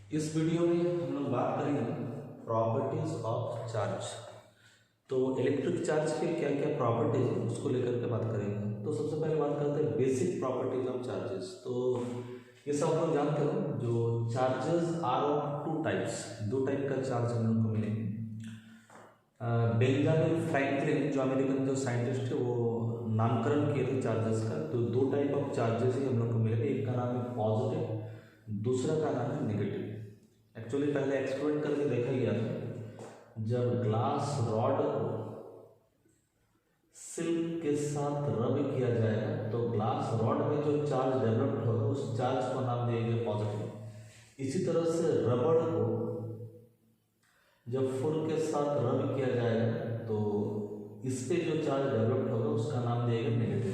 इस वीडियो में हम लोग बात करेंगे प्रॉपर्टीज ऑफ चार्ज। तो इलेक्ट्रिक चार्ज के क्या क्या प्रॉपर्टीज है उसको लेकर के बात करेंगे। तो सबसे पहले बात करते हैं बेसिक प्रॉपर्टीज ऑफ चार्जेस। तो ये सब आप लोग जानते हो, जो charges are of two types, दो टाइप का चार्ज हम लोग को मिलेंगे। बेंजामिन फ्रैंकलिन जो अमेरिकन जो साइंटिस्ट है वो नामकरण किए थे चार्जेस का। तो दो टाइप ऑफ चार्जेस ही हम लोग को मिलेंगे, एक का नाम है पॉजिटिव, दूसरा का नाम है नेगेटिव। एक्चुअली पहले एक्सपेरिमेंट करके देखा गया था, जब ग्लास रॉड को सिल्क के साथ रब किया जाएगा तो ग्लास रॉड में जो चार्ज डेवलप्ड होगा उस चार्ज को नाम दिया गया पॉजिटिव। इसी तरह से रबड़ को जब फुल के साथ रब किया जाएगा तो इस पे जो चार्ज डेवलप्ड होगा उसका नाम दिया गया नेगेटिव।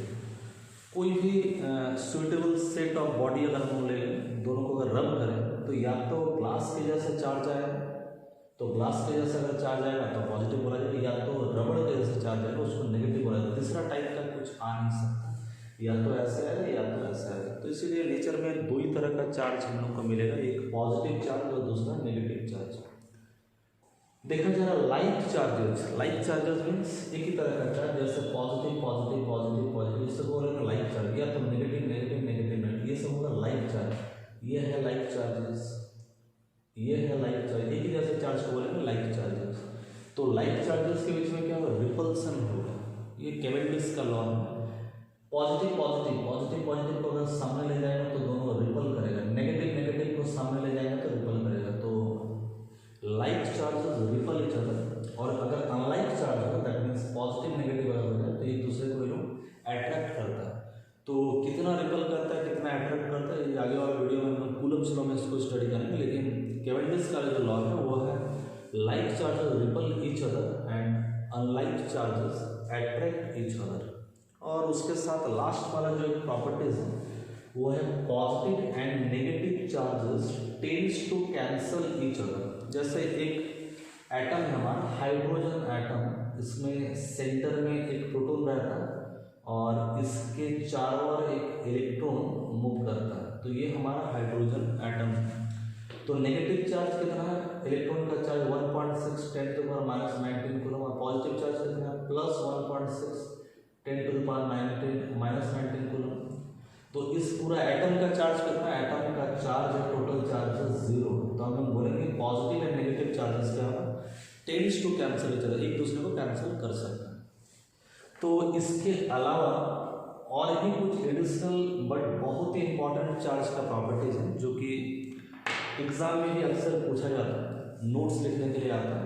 कोई भी सुइटेबल सेट ऑफ बॉडी अगर हम ले लें, दोनों को अगर रब करें तो या तो ग्लास के जैसे चार्ज आएगा, तो ग्लास के जैसे अगर चार्ज आएगा तो पॉजिटिव बोला जाएगा, या तो रबड़ के जैसे चार्ज आएगा उसको नेगेटिव बोला जाएगा। तीसरा टाइप का कुछ आ नहीं सकता, या तो ऐसे आएगा या तो ऐसे आएगा। तो इसीलिए नेचर में दो ही तरह का चार्ज हम लोग को मिलेगा, एक पॉजिटिव चार्ज और दूसरा नेगेटिव चार्ज। देखा जा रहा लाइक चार्जेस मीन्स एक ही तरह का चार्ज, जैसे पॉजिटिव पॉजिटिव पॉजिटिव पॉजिटिव, इससे बोलेंगे लाइक चार्ज, या तो नेगेटिव नेगेटिव नेगेटिव नेगेटिव, ये सब होगा लाइक चार्ज। ये है लाइक चार्जेस, ये है लाइक चार्ज, एक ही जैसे चार्ज को बोलेंगे लाइक चार्जेस। तो लाइक चार्जेस के बीच में क्या होगा, रिपल्सन होगा। ये कैवेंडिश का लॉ है। पॉजिटिव पॉजिटिव पॉजिटिव पॉजिटिव को अगर सामने ले जाएगा तो दोनों रिपल करेगा, नेगेटिव नेगेटिव को सामने ले जाएगा तो रिपल करेगा। तो like charges ripple each other, और अगर अनलाइक चार्ज होगा दैट मीन्स पॉजिटिव नेगेटिव अगर हो जाए तो एक दूसरे को लोग अट्रैक्ट करता है। तो कितना रिपल करता है कितना अट्रैक्ट करता है, ये आगे वाले वीडियो में हम लोग कूलम्ब्स लॉ में इसको स्टडी करेंगे। लेकिन कैवेंडिश का जो लॉ है वो है like charges ripple each other and unlike charges attract each other. और उसके साथ लास्ट वाला जो एक प्रॉपर्टीज है वो है positive and negative charges tends to cancel each other. जैसे एक एटम है हमारा हाइड्रोजन एटम, इसमें सेंटर में एक प्रोटॉन रहता है और इसके चारों ओर एक इलेक्ट्रॉन मूव करता है, तो ये हमारा हाइड्रोजन एटम है। तो नेगेटिव चार्ज कितना है, इलेक्ट्रॉन का charge 1.6 10 to the minus 19 coulomb, और पॉजिटिव चार्ज कितना है plus 1.6 10 to the power minus 19 coulomb. तो इस पूरा एटम का चार्ज कितना है, एटम का चार्ज है टोटल चार्ज 0। तो हम बोलेंगे पॉजिटिव एंड नेगेटिव चार्जेस क्या होगा, tends to cancel each other, एक दूसरे को कैंसिल कर सकते हैं। तो इसके अलावा और भी कुछ एडिशनल बट बहुत ही इंपॉर्टेंट चार्ज का प्रॉपर्टीज है जो कि एग्जाम में भी अक्सर पूछा जाता है, नोट्स लिखने के लिए आता है।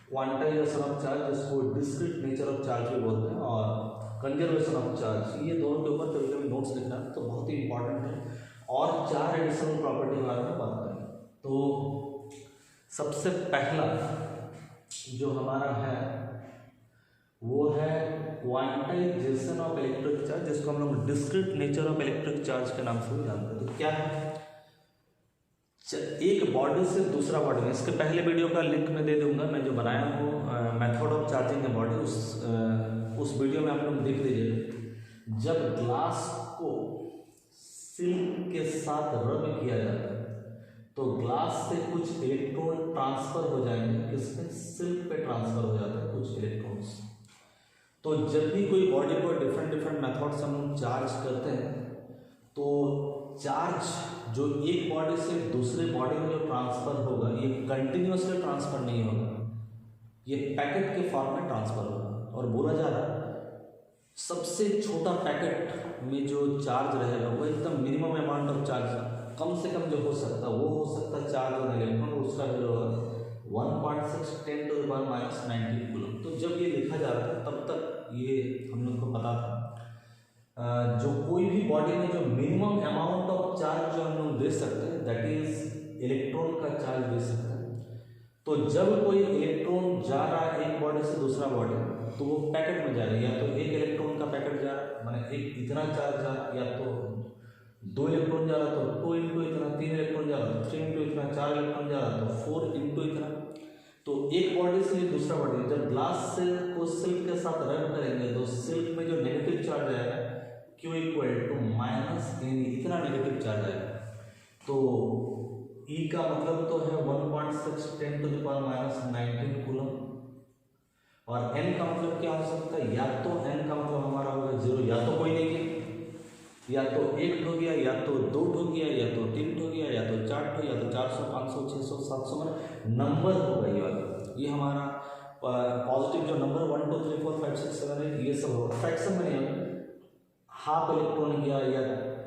क्वांटाइजेशन ऑफ चार्ज, जिसको डिस्क्रीट नेचर ऑफ चार्ज भी बोलते हैं, और कंजर्वेशन ऑफ चार्ज, ये दोनों के ऊपर कभी कभी नोट्स लिखना है तो बहुत ही इंपॉर्टेंट है। और चार एडिशनल प्रॉपर्टी के बारे में बात करेंगे। तो सबसे पहला जो हमारा है वो है क्वांटाइजेशन ऑफ इलेक्ट्रिक चार्ज, जिसको हम लोग discrete nature of electric charge के नाम से भी जानते हैं। तो क्या है, एक बॉडी से दूसरा बॉडी में, इसके पहले वीडियो का लिंक मैं दे दूंगा, मैं जो बनाया हूँ method of charging a body, उस वीडियो में आप लोग देख लीजिए। जब ग्लास को सिल्क के साथ रब किया जाता है तो ग्लास से कुछ इलेक्ट्रॉन ट्रांसफर हो जाएंगे, किसमें, सिल्क पे ट्रांसफर हो जाता है कुछ इलेक्ट्रॉन्स। तो जब भी कोई बॉडी को डिफरेंट मेथड से हम चार्ज करते हैं तो चार्ज जो एक बॉडी से दूसरे बॉडी में जो ट्रांसफर होगा ये कंटिन्यूसली ट्रांसफर नहीं होगा, ये पैकेट के फॉर्म में ट्रांसफर होगा। और बोला जा रहा है सबसे छोटा पैकेट में जो चार्ज रहेगा वो एकदम मिनिमम अमाउंट ऑफ चार्ज, कम से कम जो हो सकता है वो हो सकता है चार्ज ऑन इलेक्ट्रॉन, उसका वैल्यू होगा 1.6 10 to the power minus 19 coulomb. तो जब ये लिखा जा रहा था तब तक ये हम लोग को पता था जो कोई भी बॉडी में जो मिनिमम अमाउंट ऑफ चार्ज जो हम लोग दे सकते हैं दैट इज इलेक्ट्रॉन का चार्ज दे सकते हैं। तो जब कोई इलेक्ट्रॉन जा रहा है एक बॉडी से दूसरा बॉडी तो वो पैकेट में जा रहा है, या तो एक इलेक्ट्रॉन का पैकेट जा रहा है, माने एक इतना चार्ज जा रहा है, या तो 2 इलेक्ट्रॉन जा रहा तो 2 इंटू इतना, 3 इलेक्ट्रॉन जा रहा तो 3 इंटू इतना, 4 इलेक्ट्रॉन जा रहा तो 4 इंटू इतना। तो एक बॉडी से दूसरा बॉडी जब ग्लास से को सिल्क के साथ रब करेंगे तो सिल्क में जो नेगेटिव चार्ज आएगा Q equal to minus n, इतना नेगेटिव चार्ज आएगा। तो ई का मतलब तो है 1.6 10⁻⁻19 कूलम, और एन का मतलब क्या हो सकता है, या तो एन का मतलब हमारा होगा 0, या तो कोई नहीं है, या तो 1 हो गया, या तो 2 हो गया, या तो 3 हो गया, या तो 4 हो, या तो 400 500 600 700 मतलब नंबर होगा ये वाला। ये हमारा पॉजिटिव जो नंबर 1 2 3 4 5 6 7 8 ये सब होगा, फ्रैक्शन में नहीं होगा। हाफ इलेक्ट्रॉन गया, या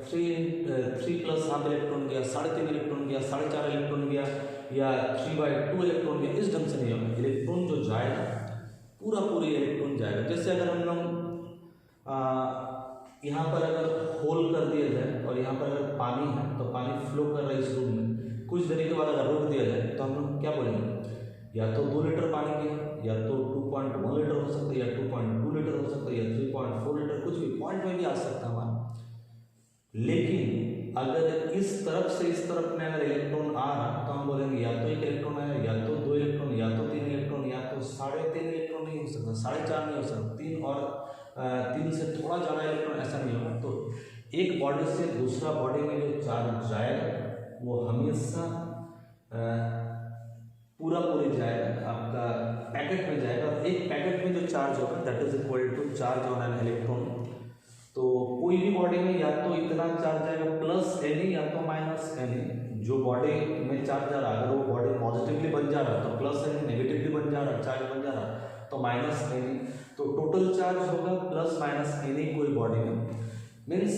3 प्लस हाफ इलेक्ट्रॉन गया, 3.5 इलेक्ट्रॉन गया, 4.5 इलेक्ट्रॉन गया, या 3/2 इलेक्ट्रॉन गया, इस ढंग से नहीं होगा। इलेक्ट्रॉन जो जाएगा पूरी इलेक्ट्रॉन जाएगा। जैसे अगर हम लोग यहाँ पर अगर होल कर दिया जाए और यहाँ पर अगर पानी है तो पानी फ्लो कर रहा है इस रूम में, कुछ देर के बाद अगर रोक दिया जाए तो हम लोग क्या बोलेंगे, या तो 2 लीटर पानी गया, या तो 2.1 लीटर हो सकता है, या 2.2 लीटर हो सकता है, या 3.4 लीटर, कुछ भी पॉइंट में भी आ सकता है हमारा। लेकिन अगर इस तरफ से इस तरफ में अगर इलेक्ट्रॉन आ रहा तो हम बोलेंगे या तो 1 इलेक्ट्रॉन आया, या तो 2 इलेक्ट्रॉन, या तो 3 इलेक्ट्रॉन, या तो 3.5 इलेक्ट्रॉन नहीं हो सकता, 4.5 नहीं हो सकता, 3 और 3 से थोड़ा ज़्यादा इलेक्ट्रॉन, ऐसा नहीं होगा। तो एक बॉडी से दूसरा बॉडी में जो चार्ज जाएगा वो हमेशा पूरी जाएगा, आपका पैकेट में जाएगा, और एक पैकेट में जो चार्ज होगा that is equal to charge on an electron. तो कोई भी बॉडी में या तो इतना चार्ज जाएगा प्लस एनी, या तो माइनस एनी। जो बॉडी में चार्ज जा रहा है, अगर वो बॉडी पॉजिटिवली बन जा रहा है तो प्लस एनी, नेगेटिवली बन जा रहा है चार्ज बन जा रहा है तो माइनस एनी। तो टोटल चार्ज होगा प्लस माइनस एनी कोई बॉडी में, मीन्स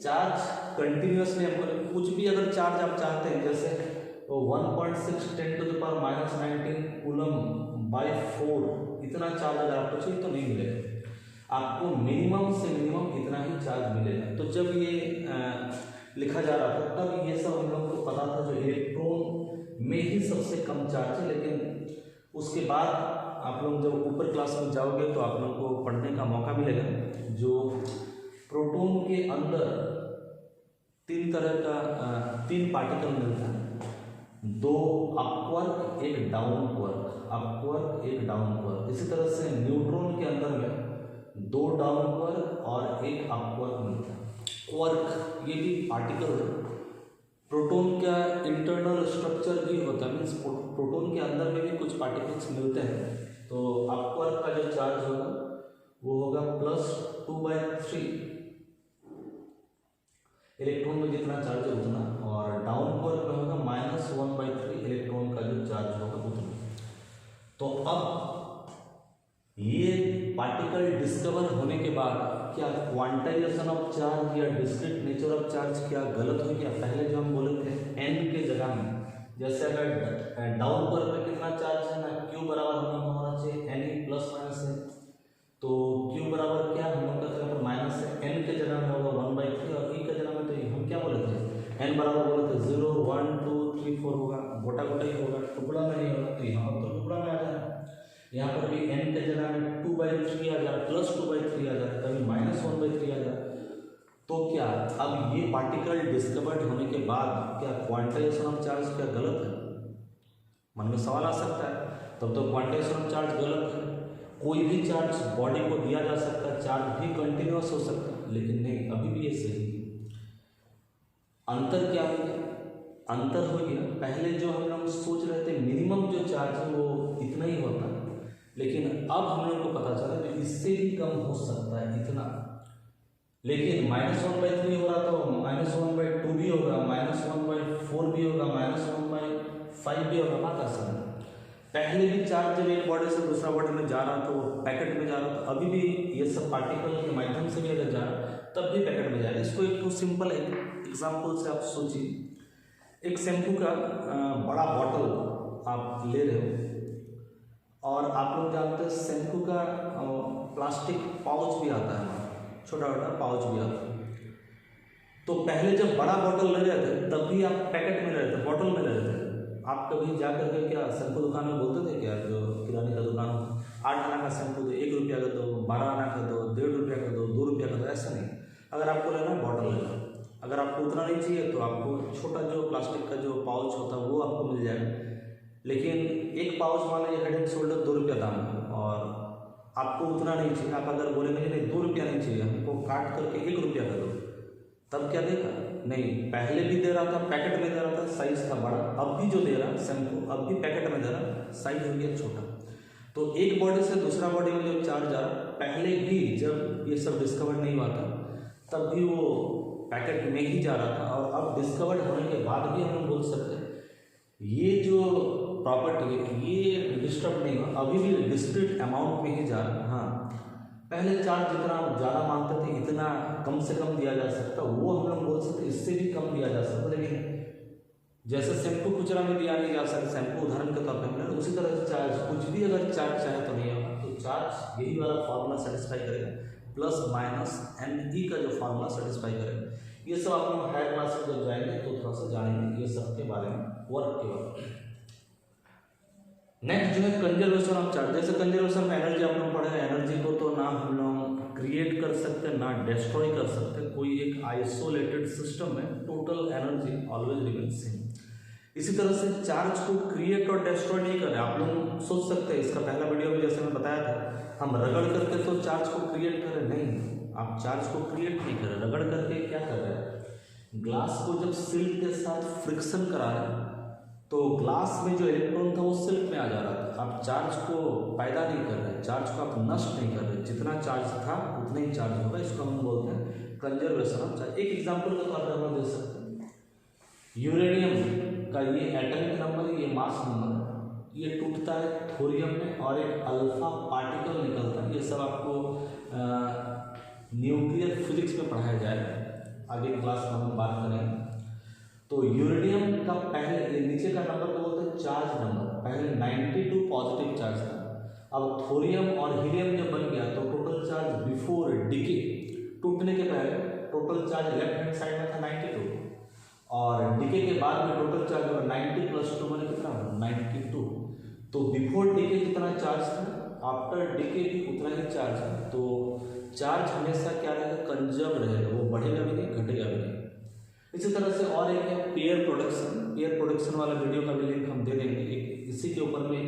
चार्ज कंटिन्यूसली हमको कुछ भी अगर चार्ज आप चाहते हैं, जैसे 1.6 10⁻⁻19 कूलम/4 इतना चार्ज अगर आपको चाहिए तो नहीं मिलेगा, आपको मिनिमम से मिनिमम इतना ही चार्ज मिलेगा। तो जब ये लिखा जा रहा था तब ये सब हम लोग को पता था जो इलेक्ट्रॉन में ही सबसे कम चार्ज है, लेकिन उसके बाद आप लोग जब ऊपर क्लास में जाओगे तो आप लोग को पढ़ने का मौका मिलेगा जो प्रोटॉन के अंदर 3 तरह का 3 पार्टिकल मिलता है, 2 अपवर्क 1 डाउनवर्क, अपवर्क 1 डाउनवर्क। इसी तरह से न्यूट्रॉन के अंदर में 2 डाउनवर्क और 1 अपवर्क मिलता है। क्वार्क ये भी पार्टिकल है, प्रोटॉन का इंटरनल स्ट्रक्चर भी होता है, मीन्स प्रोटॉन के अंदर में भी कुछ पार्टिकल्स मिलते हैं। तो अपवर्क का जो चार्ज होगा वो होगा +2/3 इलेक्ट्रॉन में जितना चार्ज है उतना, और डाउनवर्क में होगा -1/3 इलेक्ट्रॉन का जो चार्ज होगा उतना। तो अब ये पार्टिकल डिस्कवर होने के बाद क्या क्वांटाइजेशन ऑफ चार्ज या डिस्क्रीट नेचर ऑफ चार्ज क्या गलत हो गया? पहले जो हम बोले थे n के जगह में, जैसे अगर डाउन पर में कितना चार्ज है ना, q बराबर हम लोग होना चाहिए n प्लस माइनस है, तो q बराबर क्या हम लोग का जगह पर माइनस है, n के जगह में होगा 1/3, और e के जगह में तो हम क्या बोले थे, n बराबर बोले थे 0 1 2 3 4 होगा, गोटा गोटा ही होगा, टुकड़ा में नहीं होगा। तो यहाँ पर तो टुकड़ा में आ जाए, यहाँ पर भी n के जगह में 2/3 आ जाए, +2/3 आ जाए, कभी -1/3 आ जाए। तो क्या अब ये पार्टिकल डिस्कवर्ड होने के बाद क्या क्वांटाइजेशन ऑफ चार्ज क्या गलत है? मन में सवाल आ सकता है। तब तो क्वांटाइजेशन ऑफ चार्ज गलत है, कोई भी चार्ज बॉडी को दिया जा सकता है, चार्ज भी कंटिन्यूअस हो सकता है, लेकिन नहीं, अभी भी ये सही है। अंतर क्या हो गया? अंतर हो गया, पहले जो हम लोग सोच रहे थे मिनिमम जो चार्ज है वो इतना ही होता है, लेकिन अब हम लोग को पता चला कि इससे भी कम हो सकता है इतना। लेकिन -1/3 हो रहा तो -1/2 भी होगा, -1/4 भी होगा, -1/5 भी होगा, बात आसान है। पहले भी चार्ज जब एक बॉडी से दूसरा बॉडी में जा रहा तो पैकेट में जा रहा, तो अभी भी ये सब पार्टिकल के माध्यम से भी अगर जा रहा तब भी पैकेट में जा रहा है। इसको एक तो सिंपल एग्जाम्पल से आप सोचिए, एक शैम्पू का बड़ा बॉटल आप ले रहे हो, और आप लोग जानते हैं शैम्पू का प्लास्टिक पाउच भी आता है, छोटा छोटा पाउच भी आता है। तो पहले जब बड़ा बॉटल ले रहे थे तब भी आप पैकेट में ले रहे थे, बॉटल में ले रहे थे। आप कभी जा करके क्या शैम्पू दुकान में बोलते थे क्या, जो किराने का दुकान 8 आना का शैम्पू दो, 1 रुपया का दो, 12 आना का दो, 1.5 रुपया का दो, 2 रुपया का दो, ऐसा नहीं। अगर आपको लेना है बॉटल लेना, अगर आपको उतना नहीं चाहिए तो आपको छोटा जो प्लास्टिक का जो पाउच होता है वो आपको मिल जाएगा। लेकिन एक पाउच मान लीजिए हेड एंड शोल्डर 2 रुपया दाम है, और आपको उतना नहीं चाहिए, आप अगर बोलेंगे नहीं 2 रुपया नहीं चाहिए, हमको काट करके 1 रुपया का दो, तब क्या देगा? नहीं, पहले भी दे रहा था पैकेट में दे रहा था, साइज था बड़ा, अब भी जो दे रहा है शैम्पू अब भी पैकेट में दे रहा है, साइज हो गया छोटा। तो एक बॉडी से दूसरा बॉडी में जो चार्ज जा रहा है, पहले भी जब ये सब डिस्कवर नहीं हुआ था तब भी वो पैकेट में ही जा रहा था, और अब डिस्कवर्ड होने के बाद भी हम बोल सकते हैं ये जो प्रॉपर्टी है ये डिस्टर्ब नहीं हुआ, अभी भी डिस्क्रीट अमाउंट में ही जा रहा है। हाँ, पहले चार्ज जितना ज़्यादा मानते थे इतना कम से कम दिया जा सकता, वो हम लोग बोल सकते इससे भी कम दिया जा सकता, लेकिन जैसे शैम्पू खुचरा में दिया नहीं जा सकता, शैम्पू उदाहरण के तौर पर हमने, उसी तरह से चार्ज कुछ भी अगर चार्ज चाहे तो नहीं होगा, तो चार्ज यही वाला फार्मूला सेटिस्फाई करेगा, प्लस माइनस NE का जो फार्मूला सेटिस्फाई करेगा। ये सब आप लोग हायर क्लास में जब जाएंगे तो थोड़ा सा जानेंगे ये सब के बारे में, वर्क के बारे में। नेक्स्ट जो है कंजर्वेशन ऑफ चार्ज। जैसे कंजर्वेशन में एनर्जी आप लोग पढ़े, एनर्जी को तो ना हम लोग क्रिएट कर सकते ना डिस्ट्रॉय कर सकते, कोई एक आइसोलेटेड सिस्टम में total energy always remains same. इसी तरह से चार्ज को क्रिएट और डिस्ट्रॉय नहीं कर रहे। आप लोग सोच सकते हैं, इसका पहला वीडियो में जैसे मैं बताया था, हम रगड़ करके तो चार्ज को क्रिएट कर रहे, नहीं, आप चार्ज को क्रिएट नहीं कर रहे, रगड़ करके क्या कर रहे हैं, ग्लास को जब सिल्क के साथ फ्रिक्शन करा रहे तो ग्लास में जो इलेक्ट्रॉन था वो सिल्क में आ जा रहा था। आप चार्ज को पैदा नहीं कर रहे, चार्ज को आप नष्ट नहीं कर रहे, जितना चार्ज था उतना ही चार्ज होगा, इसको हम बोलते हैं कंजर्वेशन ऑफ चार्ज। एक एग्जांपल के तौर पर हम दे सकते हैं, यूरेनियम का ये एटॉमिक नंबर, ये मास नंबर, ये टूटता है थोरियम में और एक अल्फा पार्टिकल निकलता है। ये सब आपको न्यूक्लियर फिजिक्स में पढ़ाया जाएगा, आगे क्लास में हम बात करेंगे। तो यूरेनियम का पहले नीचे का नंबर को बोलते हैं चार्ज नंबर, पहले 92 पॉजिटिव चार्ज था। अब थोरियम और हीलियम जब बन गया तो टोटल चार्ज बिफोर डिके, टूटने के पहले total charge left hand side में था 92, और डिके के बाद में टोटल चार्ज 90 + 2 मैंने कितना 92। तो बिफोर डिके कितना चार्ज था, आफ्टर डिके भी उतना ही चार्ज है। तो चार्ज हमेशा क्या रहेगा, कंजर्व रहेगा, वो बढ़ेगा भी नहीं घटेगा भी नहीं। इसी तरह से और एक है पेयर प्रोडक्शन। पेयर प्रोडक्शन वाला वीडियो का भी लिंक हम दे देंगे, एक इसी के ऊपर में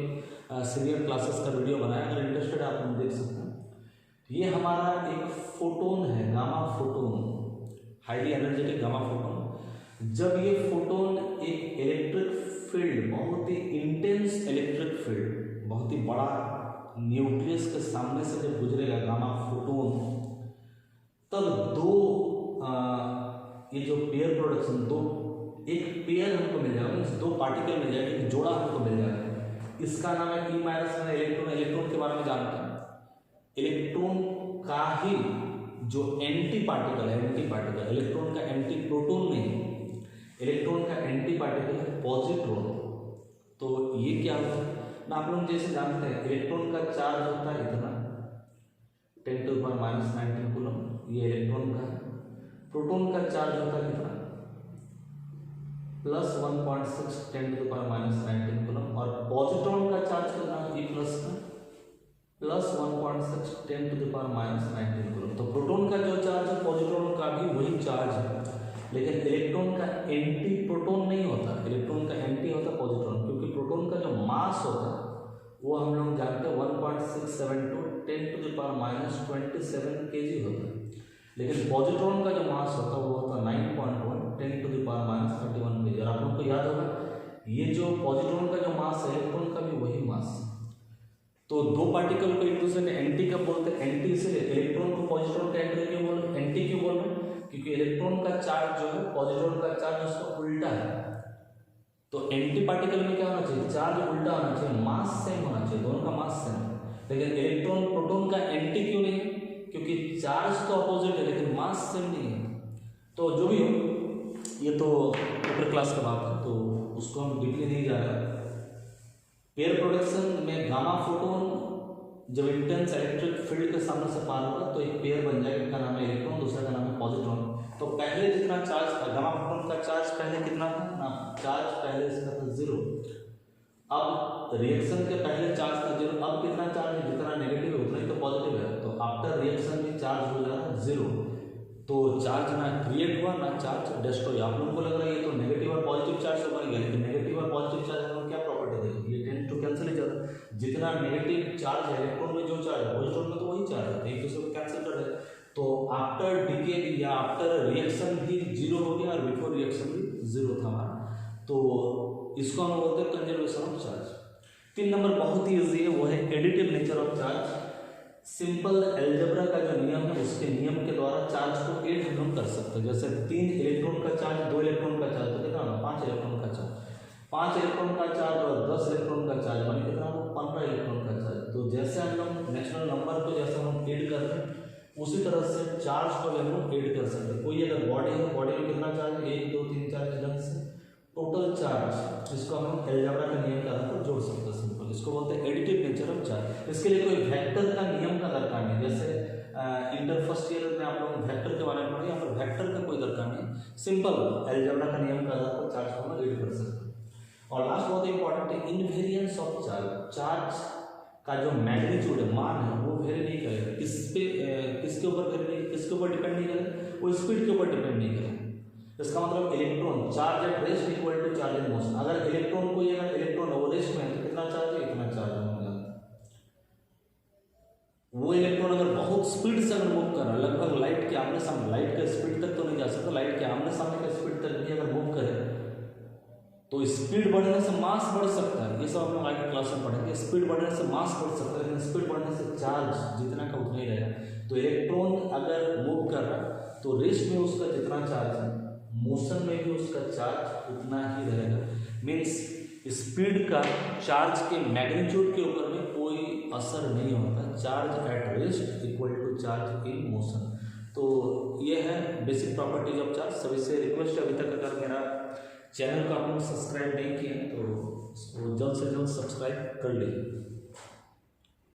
सीनियर क्लासेस का वीडियो बनाया, अगर इंटरेस्टेड आप लोग देख सकते हैं। ये हमारा एक फोटोन है, gamma photon, highly energetic gamma photon. जब ये फोटोन एक इलेक्ट्रिक फील्ड, बहुत ही इंटेंस इलेक्ट्रिक फील्ड, बहुत ही बड़ा न्यूक्लियस के सामने से जब गुजरेगा गामा फोटोन, तब दो ये जो पेयर प्रोडक्शन, दो एक पेयर हमको मिल जाएगा, दो पार्टिकल मिल जाएगा, एक जोड़ा हमको मिल जाएगा, इसका नाम है P- इलेक्ट्रॉन। इलेक्ट्रॉन के बारे में जानते हैं, इलेक्ट्रॉन का ही जो एंटी पार्टिकल है, एंटी पार्टिकल, इलेक्ट्रॉन का एंटी प्रोटॉन नहीं, इलेक्ट्रॉन का एंटी पार्टिकल है पॉजिट्रॉन। तो ये क्या होता है ना, आप लोग जैसे जानते हैं इलेक्ट्रॉन का चार्ज होता है इतना 10⁻⁻⁹ कूलम, ये इलेक्ट्रॉन का। प्रोटॉन का चार्ज होता है कितना, +1.6 10⁻⁻⁹ कूलम, और पॉजिट्रॉन का चार्ज कितना, E+ का +1.6 10⁻⁻⁹ कूलम। तो प्रोटॉन का जो चार्ज है पॉजिट्रॉन का भी वही चार्ज है, लेकिन इलेक्ट्रॉन का एंटी प्रोटॉन नहीं होता, इलेक्ट्रॉन का एंटी होता पॉजिट्रॉन, क्योंकि प्रोटॉन का जो मास होता है वो हम लोग जानते हैं 1.672 10⁻27 kg होता है, लेकिन पॉजिट्रॉन का जो मास होता है वो होता है 9.1 10⁻31 kg। और आप लोग को याद होगा ये जो पॉजिट्रॉन का जो मास है इलेक्ट्रॉन का भी वही मास। तो दो पार्टिकल को एक दूसरे ने एंटी कब बोलते हैं, एंटी इसलिए, इलेक्ट्रॉन को पॉजिट्रॉन का एंटी क्यों बोल रहे, एंटी क्यों बोल रहे हैं, क्योंकि इलेक्ट्रॉन का चार्ज जो है पॉजिट्रॉन का चार्ज उसका उल्टा है। तो एंटी पार्टिकल में क्या होना चाहिए, चार्ज उल्टा होना चाहिए, मास सेम होना चाहिए, दोनों का मास सेम। लेकिन इलेक्ट्रॉन प्रोटॉन का एंटी क्यों नहीं है, क्योंकि चार्ज तो अपोजिट है लेकिन मास सेम नहीं है। तो जो भी हो, ये तो ऊपर क्लास का बात है, तो उसको हम डीपली नहीं जा रहे। पेयर प्रोडक्शन में गामा फोटोन जब इंटेंस इलेक्ट्रिक फील्ड के सामने से पार होगा तो एक पेयर बन जाएगा, का नाम है इलेक्ट्रॉन, दूसरा का नाम है पॉजिट्रॉन। तो पहले जितना चार्ज था गामा फोटोन का चार्ज पहले कितना था ना, चार्ज पहले इसका था 0। अब रिएक्शन के पहले चार्ज था 0, अब कितना चार्ज है, जितना नेगेटिव है उतना ही तो पॉजिटिव है। तो आफ्टर रिएक्शन भी चार्ज हो जा रहा है 0, तो चार्ज ना क्रिएट हुआ ना चार्ज डिस्ट्रॉय। आप लोगों को लग रहा है ये तो नेगेटिव और पॉजिटिव चार्ज से बन गया, लेकिन नेगेटिव और पॉजिटिव चार्ज में क्या प्रॉपर्टी देगी, ये टेंड टू कैंसिल ही जाता है। जितना नेगेटिव चार्ज है इलेक्ट्रॉन में जो चार्ज है पॉजिट्रॉन में तो वही चार्ज है, एक दूसरे को कैंसिल कर दे। तो आफ्टर डिके या आफ्टर रिएक्शन भी 0 जीरो हो गया और बिफोर रिएक्शन भी जीरो था हमारा, तो इसको हम बोलते हैं कंजर्वेशन ऑफ चार्ज। 3 नंबर बहुत ही ईजी है, वो है additive nature of charge. Simple algebra का जो नियम है उसके नियम के द्वारा चार्ज को एड हम लोग कर सकते हैं। जैसे 3 इलेक्ट्रॉन का चार्ज, 2 इलेक्ट्रॉन का चार्ज, तो कितना होगा 5 इलेक्ट्रॉन का चार्ज, 5 इलेक्ट्रॉन का चार्ज और 10 इलेक्ट्रॉन का चार्ज माने कितना होगा 15 इलेक्ट्रॉन का चार्ज। तो जैसे हम लोग नेचुरल नंबर को जैसे हम एड करते हैं उसी तरह से चार्ज को हम लोग एड कर सकते हैं। कोई अगर बॉडी है, बॉडी में कितना चार्ज है 1 2 3 4 ढंग से टोटल चार्ज, जिसको हम अलजेब्रा के नियम के आधार पर जोड़ सकते हैं। सिंपल इसको बोलते हैं एडिटिव नेचर ऑफ चार्ज। इसके लिए कोई वेक्टर का नियम का दरकार नहीं। जैसे इंटर फर्स्ट ईयर में आप लोग वेक्टर के बारे में पढ़े, यहाँ पर वेक्टर का कोई दरकार नहीं। सिंपल अलजेब्रा का नियम के आधार पर चार्ज को हम एड कर सकते हैं। और लास्ट बहुत इंपॉर्टेंट है इनवेरिएंस ऑफ चार्ज। चार्ज का जो मैग्नीट्यूड है, मान है, वो वेरी नहीं करेगा। किसके ऊपर डिपेंड नहीं करेगा, वो स्पीड के ऊपर डिपेंड नहीं करेगा। इसका मतलब electron charge at rest equal to charge in motion. अगर इलेक्ट्रॉन ओवर रेस्ट में है तो कितना चार्ज है, इतना चार्ज होगा। वो इलेक्ट्रॉन अगर बहुत स्पीड से अगर मूव कर रहा है, लगभग लाइट के आमने सामने, लाइट के स्पीड तक तो नहीं जा सकता, लाइट के आमने सामने के स्पीड तक भी अगर मूव करे तो स्पीड बढ़ने से मास बढ़ सकता है। ये सब हम लोग आगे क्लास में पढ़ेंगे। स्पीड बढ़ने से मास बढ़ सकता है, लेकिन स्पीड बढ़ने से चार्ज जितना का उतना ही रहेगा। तो इलेक्ट्रॉन अगर मूव कर रहा है तो रेस्ट में उसका जितना चार्ज है, मोशन में भी उसका चार्ज उतना ही रहेगा। मीन्स स्पीड का चार्ज के मैग्नीट्यूड के ऊपर में कोई असर नहीं होता। Charge at rest equal to charge in motion. तो ये है बेसिक प्रॉपर्टीज ऑफ चार्ज। सभी से रिक्वेस्ट है, अभी तक अगर मेरा चैनल को आप लोग सब्सक्राइब नहीं किए हैं तो उसको जल्द से जल्द सब्सक्राइब कर लीजिए।